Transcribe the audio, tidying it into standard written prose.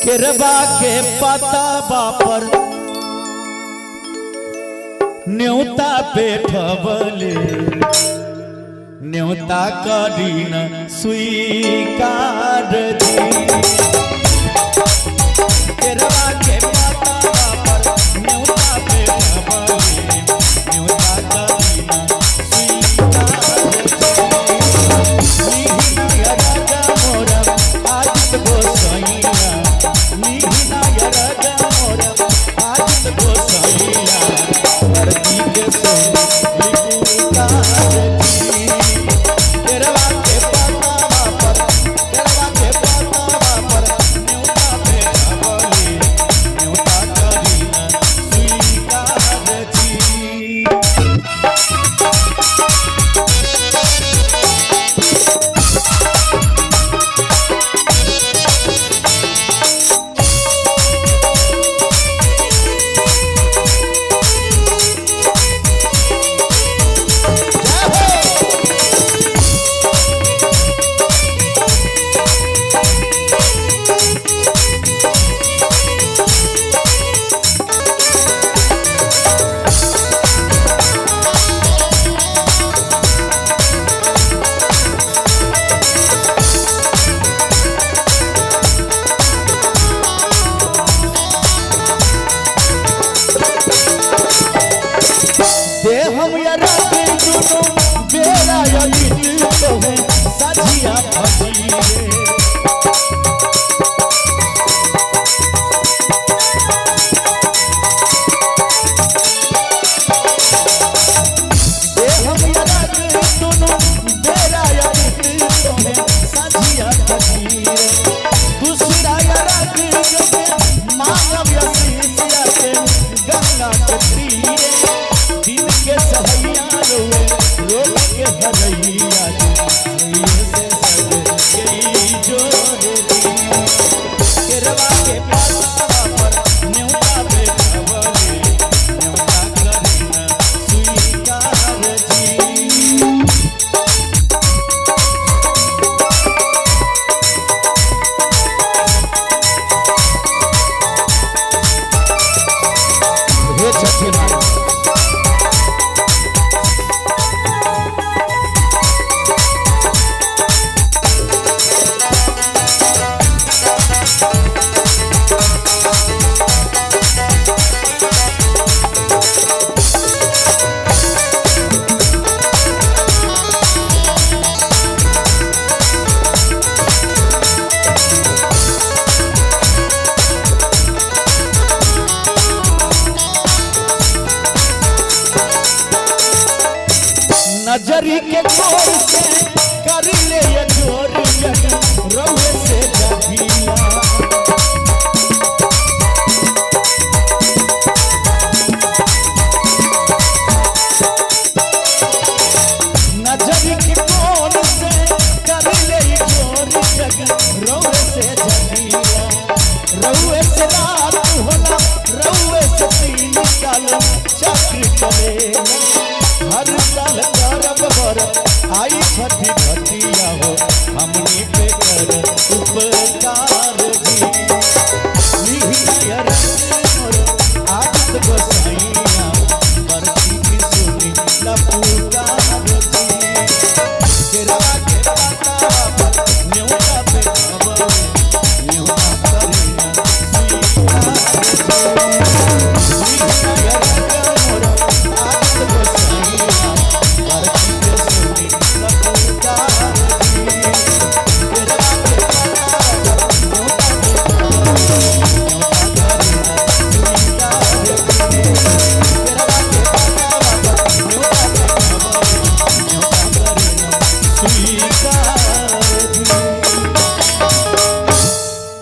केरबा के पता बापर न्योता बैठबले न्योता करीन स्वीकार दी केरबा के पता बापर न्योता बैठबले न्योता करीन स्वीकार दी निहिना राजा मोरा आज गोसाइया निहिना राजा मोरा आज गोसाइया धरती के सोने लिपुकार दी केरवा के पता बापर न्योता बैठबले न्योता करीन स्वीकार दी। हम यार दोनों बेरा यदि तो है साजिया फसीरे हम यार दोनों बेरा यदि तो है साजिया फसीरे दूसरा यार मानव यसीसिया के गंगा के तीरे दिन के सहैया रोए रोग के हरैया से सज गई जोरे दी केरवा के पता पर न्योता बैठबले न्योता करीन स्वीकार दी। हे छठिया नजरी के कोर से